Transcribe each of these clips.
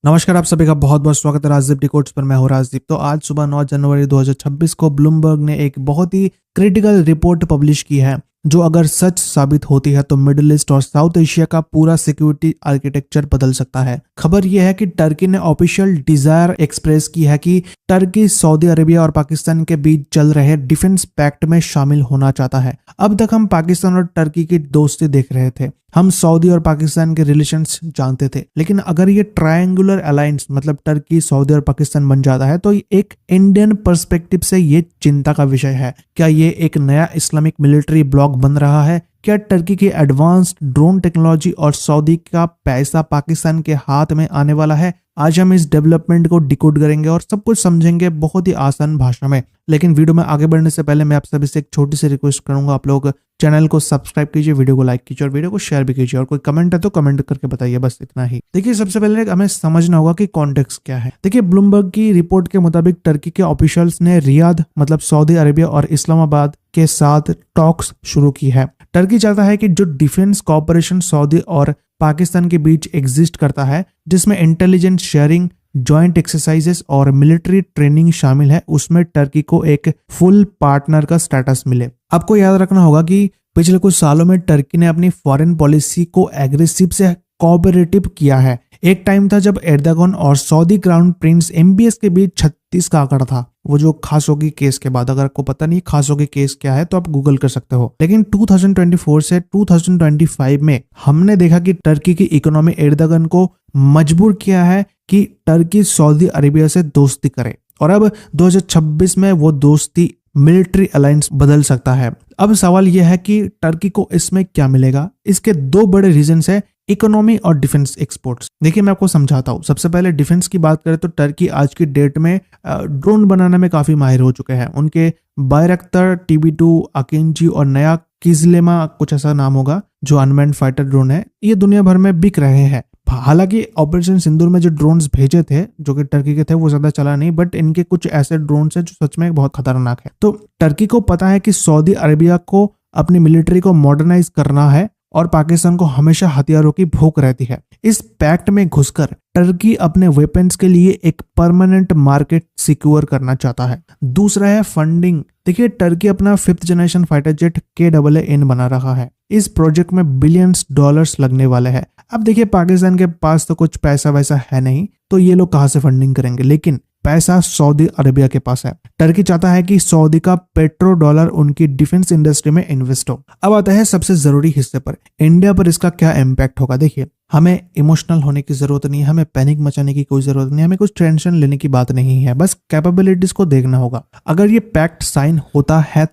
नमस्कार, आप सभी का बहुत बहुत स्वागत है राजदीप डिकोड्स पर। मैं हूं राजदीप। तो आज सुबह 9 जनवरी 2026 को ब्लूमबर्ग ने एक बहुत ही क्रिटिकल रिपोर्ट पब्लिश की है, जो अगर सच साबित होती है तो मिडिल ईस्ट और साउथ एशिया का पूरा सिक्योरिटी आर्किटेक्चर बदल सकता है। खबर यह है कि टर्की ने ऑफिशियल डिजायर एक्सप्रेस की है कि टर्की सऊदी अरेबिया और पाकिस्तान के बीच चल रहे डिफेंस पैक्ट में शामिल होना चाहता है। अब तक हम पाकिस्तान और टर्की की दोस्ती देख रहे थे, हम सऊदी और पाकिस्तान के रिलेशंस जानते थे, लेकिन अगर ये ट्रायंगुलर अलायंस मतलब टर्की, सऊदी और पाकिस्तान बन जाता है तो एक इंडियन पर्सपेक्टिव से ये चिंता का विषय है। क्या ये एक नया इस्लामिक मिलिट्री ब्लॉक बन रहा है? क्या टर्की की एडवांस्ड ड्रोन टेक्नोलॉजी और सऊदी का पैसा पाकिस्तान के हाथ में आने वाला है? आज हम इस डेवलपमेंट को डिकोड करेंगे और सब कुछ समझेंगे बहुत ही आसान भाषा में। लेकिन वीडियो में आगे बढ़ने से पहले मैं आप सभी से एक छोटी सी रिक्वेस्ट करूंगा, आप लोग चैनल को सब्सक्राइब कीजिए, वीडियो को लाइक कीजिए और वीडियो को शेयर भी कीजिए, और कोई कमेंट है तो कमेंट करके बताइए, बस इतना ही। देखिए, सबसे पहले हमें समझना होगा कि कॉन्टेक्स्ट क्या है। देखिए, ब्लूमबर्ग की रिपोर्ट के मुताबिक टर्की के ऑफिशियल्स ने रियाद मतलब सऊदी अरेबिया और इस्लामाबाद के साथ टॉक्स शुरू की है। टर्की चाहता है कि जो डिफेंस कॉपरेशन सऊदी और पाकिस्तान के बीच एग्जिस्ट करता है, जिसमें इंटेलिजेंस शेयरिंग, जॉइंट एक्सरसाइजेस और मिलिट्री ट्रेनिंग शामिल है, उसमें टर्की को एक फुल पार्टनर का स्टेटस मिले। आपको याद रखना होगा कि पिछले कुछ सालों में टर्की ने अपनी फॉरेन पॉलिसी को एग्रेसिव से कोऑपरेटिव किया है। एक टाइम था जब एर्दोगन और सऊदी क्राउन प्रिंस MBS के बीच 36 का आंकड़ा था, वो जो खाशोगी केस के बाद। अगर आपको पता नहीं खाशोगी केस क्या है तो आप गूगल कर सकते हो। लेकिन 2024 से 2025 में हमने देखा कि टर्की की इकोनॉमी एर्दोगन को मजबूर किया है कि टर्की सऊदी अरेबिया से दोस्ती करे, और अब 2026 में वो दोस्ती मिलिट्री अलायंस बदल सकता है। अब सवाल यह है कि टर्की को इसमें क्या मिलेगा। इसके दो बड़े रीजंस है, इकोनॉमी और डिफेंस एक्सपोर्ट्स। देखिए, मैं आपको समझाता हूँ। सबसे पहले डिफेंस की बात करें तो टर्की आज की डेट में ड्रोन बनाने में काफी माहिर हो चुके हैं। उनके बायरक्तर, TB2, अकिंची और नया किजलेमा, कुछ ऐसा नाम होगा, जो अनमैन्ड फाइटर ड्रोन है, ये दुनिया भर में बिक रहे हैं। हालांकि ऑपरेशन सिंदूर में जो ड्रोन्स भेजे थे, जो कि टर्की के थे, वो ज्यादा चला नहीं, बट इनके कुछ ऐसे ड्रोन्स हैं जो सच में बहुत खतरनाक है। तो टर्की को पता है कि सऊदी अरेबिया को अपनी मिलिट्री को मॉडर्नाइज करना है और पाकिस्तान को हमेशा हथियारों की भूख रहती है। इस पैक्ट में घुसकर टर्की अपने वेपन्स के लिए एक परमानेंट मार्केट सिक्योर करना चाहता है। दूसरा है फंडिंग। देखिए, टर्की अपना 5th generation fighter jet KAAN बना रहा है। इस प्रोजेक्ट में बिलियंस डॉलर्स लगने वाले हैं। अब देखिए, पाकिस्तान के पास तो कुछ पैसा वैसा है नहीं, तो ये लोग कहां से फंडिंग करेंगे, लेकिन पैसा सऊदी अरेबिया के पास है। टर्की चाहता है कि सऊदी का पेट्रो डॉलर उनकी डिफेंस इंडस्ट्री में इन्वेस्ट हो। अब आता है सबसे जरूरी हिस्से पर, इंडिया पर इसका क्या इम्पैक्ट होगा। देखिए, हमें इमोशनल होने की जरूरत नहीं है, हमें पैनिक मचाने की कोई जरूरत नहीं है, हमें कुछ टेंशन लेने की बात नहीं है, बस कैपेबिलिटीज को देखना होगा। अगर ये पैक्ट साइन होता है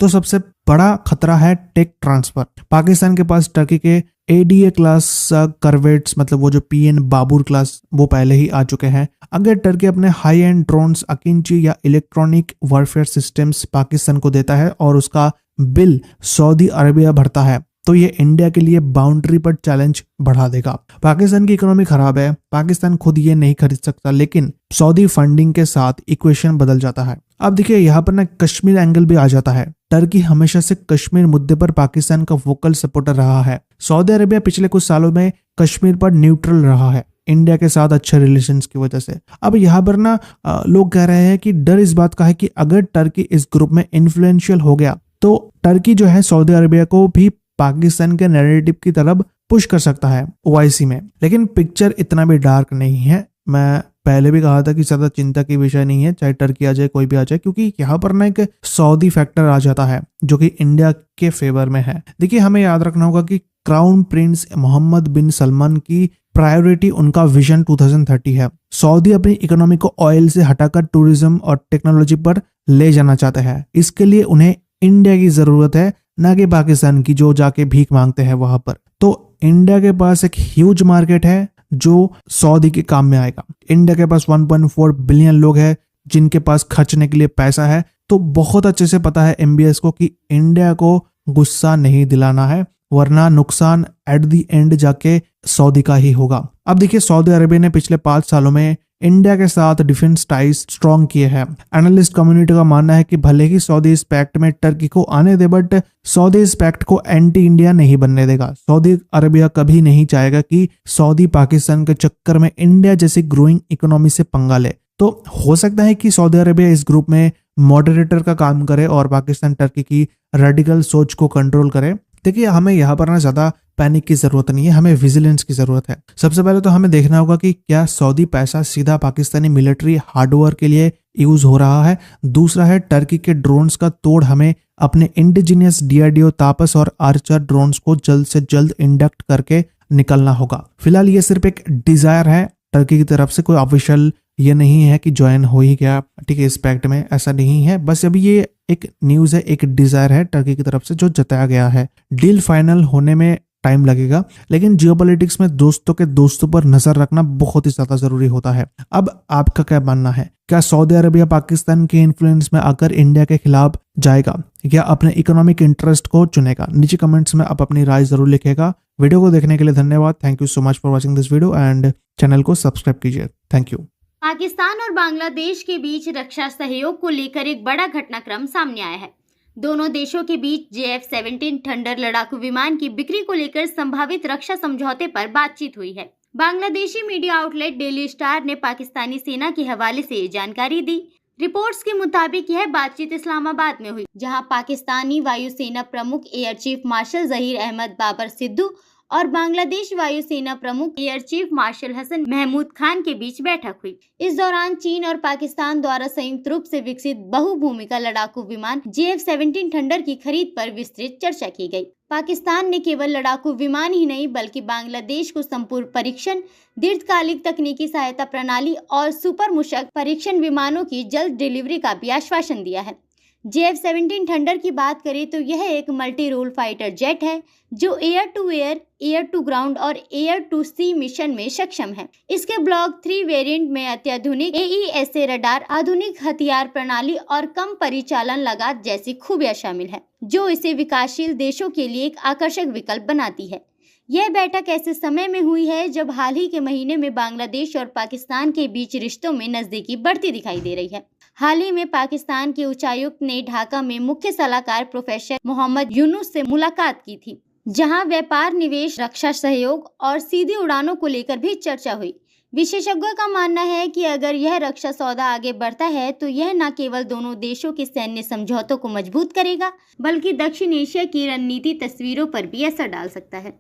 तो सबसे बड़ा खतरा है टेक ट्रांसफर। पाकिस्तान के पास टर्की के ADA क्लास करवेट्स, मतलब वो जो PN बाबूर क्लास, वो पहले ही आ चुके हैं। अगर टर्की अपने हाई एंड ड्रोन्स, अकिंची या इलेक्ट्रॉनिक वॉरफेयर सिस्टम्स पाकिस्तान को देता है और उसका बिल सऊदी अरेबिया भरता है, तो ये इंडिया के लिए बाउंड्री पर चैलेंज बढ़ा देगा। पाकिस्तान की इकोनॉमी खराब है, पाकिस्तान खुद ये नहीं खरीद सकता, लेकिन सऊदी फंडिंग के साथ इक्वेशन बदल जाता है। अब देखिए, यहाँ पर ना कश्मीर एंगल भी आ जाता है। टर्की हमेशा से कश्मीर मुद्दे पर पाकिस्तान का वोकल सपोर्टर रहा है। सऊदी अरेबिया पिछले कुछ सालों में कश्मीर पर न्यूट्रल रहा है, इंडिया के साथ अच्छे रिलेशंस की वजह से। अब यहाँ पर ना लोग कह रहे हैं कि डर इस बात का है कि अगर टर्की इस ग्रुप में इन्फ्लुएंशियल हो गया तो टर्की जो है सऊदी अरेबिया को भी पाकिस्तान के नैरेटिव की तरफ पुश कर सकता है OIC में। लेकिन पिक्चर इतना भी डार्क नहीं है। मैं पहले भी कहा था कि ज्यादा चिंता की विषय नहीं है, चाहे टर्की आ जाए, कोई भी आ जाए, क्योंकि यहाँ पर ना एक सऊदी फैक्टर आ जाता है जो कि इंडिया के फेवर में है। देखिए, हमें याद रखना होगा कि क्राउन प्रिंस मोहम्मद बिन सलमान की प्रायोरिटी उनका विजन 2030 है। सऊदी अपनी इकोनॉमी को ऑयल से हटाकर टूरिज्म और टेक्नोलॉजी पर ले जाना चाहते हैं। इसके लिए उन्हें इंडिया की जरूरत है, ना कि पाकिस्तान की, जो जाके भीख मांगते हैं वहां पर। तो इंडिया के पास एक ह्यूज मार्केट है जो सऊदी के काम में आएगा। इंडिया के पास 1.4 बिलियन लोग हैं जिनके पास खर्चने के लिए पैसा है। तो बहुत अच्छे से पता है MBS को कि इंडिया को गुस्सा नहीं दिलाना है, वरना नुकसान एट द एंड जाके सऊदी का ही होगा। अब देखिए, सऊदी अरेबिया ने पिछले 5 सालों में इंडिया के साथ डिफेंस टाइज स्ट्रॉन्ग किए हैं। एनालिस्ट कम्युनिटी का मानना है कि भले ही सऊदी इस पैक्ट में टर्की को आने दे, बट सऊदी इस पैक्ट को एंटी इंडिया नहीं बनने देगा। सऊदी अरेबिया कभी नहीं चाहेगा कि सऊदी पाकिस्तान के चक्कर में इंडिया जैसी ग्रोइंग इकोनॉमी से पंगा ले। तो हो सकता है कि सऊदी अरेबिया इस ग्रुप में मॉडरेटर का काम करे और पाकिस्तान टर्की की रेडिकल सोच को कंट्रोल करे। देखिए, हमें यहाँ पर ना ज्यादा पैनिक की जरूरत नहीं है, हमें विजिलेंस की जरूरत है। सबसे पहले तो हमें देखना होगा कि क्या सऊदी पैसा सीधा पाकिस्तानी मिलिट्री हार्डवेयर के लिए यूज हो रहा है। दूसरा है टर्की के ड्रोन्स का तोड़ हमें अपने इंडिजिनियस डीआरडीओ तापस और आर्चर ड्रोन्स को जल्द से जल्द इंडक्ट करके निकलना होगा। फिलहाल ये सिर्फ एक डिजायर है टर्की की तरफ से, कोई ऑफिशियल ये नहीं है कि ज्वाइन हो ही गया, ठीक है, इस पैक्ट में, ऐसा नहीं है। बस अभी ये एक न्यूज है, एक डिजायर है टर्की की तरफ से जो जताया गया है। डील फाइनल होने में टाइम लगेगा, लेकिन जियोपॉलिटिक्स में दोस्तों के दोस्तों पर नजर रखना बहुत ही ज्यादा जरूरी होता है। अब आपका क्या मानना है? क्या सऊदी अरेबिया पाकिस्तान के इन्फ्लुएंस में आकर इंडिया के खिलाफ जाएगा या अपने इकोनॉमिक इंटरेस्ट को चुनेगा? नीचे कमेंट्स में आप अपनी राय जरूर लिखेगा। वीडियो को देखने के लिए धन्यवाद। Thank you so much for watching this video and channel को सब्सक्राइब कीजिए। Thank you. पाकिस्तान और बांग्लादेश के बीच रक्षा सहयोग को लेकर एक बड़ा घटनाक्रम सामने आया है। दोनों देशों के बीच JF-17 थंडर लड़ाकू विमान की बिक्री को लेकर संभावित रक्षा समझौते पर बातचीत हुई है। Bangladeshi media outlet daily star ने पाकिस्तानी सेना के हवाले से ये जानकारी दी। रिपोर्ट्स के मुताबिक यह बातचीत इस्लामाबाद में हुई, जहां पाकिस्तानी वायुसेना प्रमुख air chief marshal Zaheer Ahmed Babar Sidhu और बांग्लादेश वायुसेना प्रमुख air chief marshal Hasan Mahmood Khan के बीच बैठक हुई। इस दौरान चीन और पाकिस्तान द्वारा संयुक्त रूप से विकसित बहुभूमिका लड़ाकू विमान JF-17 थंडर की खरीद पर विस्तृत चर्चा की गई। पाकिस्तान ने केवल लड़ाकू विमान ही नहीं बल्कि बांग्लादेश को संपूर्ण परीक्षण, दीर्घकालिक तकनीकी सहायता प्रणाली और सुपर मुशक परीक्षण विमानों की जल्द डिलीवरी का भी आश्वासन दिया है। JF-17 थंडर की बात करें तो यह एक मल्टी रोल फाइटर जेट है जो air to air, air to ground और एयर टू सी मिशन में सक्षम है। इसके ब्लॉक 3 वेरिएंट में अत्याधुनिक AESA रडार, आधुनिक हथियार प्रणाली और कम परिचालन लागत जैसी खूबियां शामिल है, जो इसे विकासशील देशों के लिए एक आकर्षक विकल्प बनाती है। यह बैठक ऐसे समय में हुई है जब हाल ही के महीने में बांग्लादेश और पाकिस्तान के बीच रिश्तों में नजदीकी बढ़ती दिखाई दे रही है। हाल ही में पाकिस्तान के उच्चायुक्त ने ढाका में मुख्य सलाहकार प्रोफेसर मोहम्मद यूनुस से मुलाकात की थी, जहां व्यापार, निवेश, रक्षा सहयोग और सीधी उड़ानों को लेकर भी चर्चा हुई। विशेषज्ञों का मानना है कि अगर यह रक्षा सौदा आगे बढ़ता है तो यह न केवल दोनों देशों के सैन्य समझौतों को मजबूत करेगा बल्कि दक्षिण एशिया की रणनीति तस्वीरों पर भी असर डाल सकता है।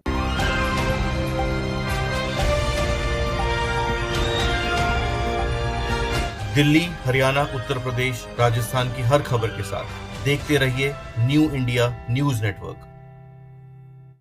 दिल्ली, हरियाणा, उत्तर प्रदेश, राजस्थान की हर खबर के साथ देखते रहिए न्यू इंडिया न्यूज नेटवर्क।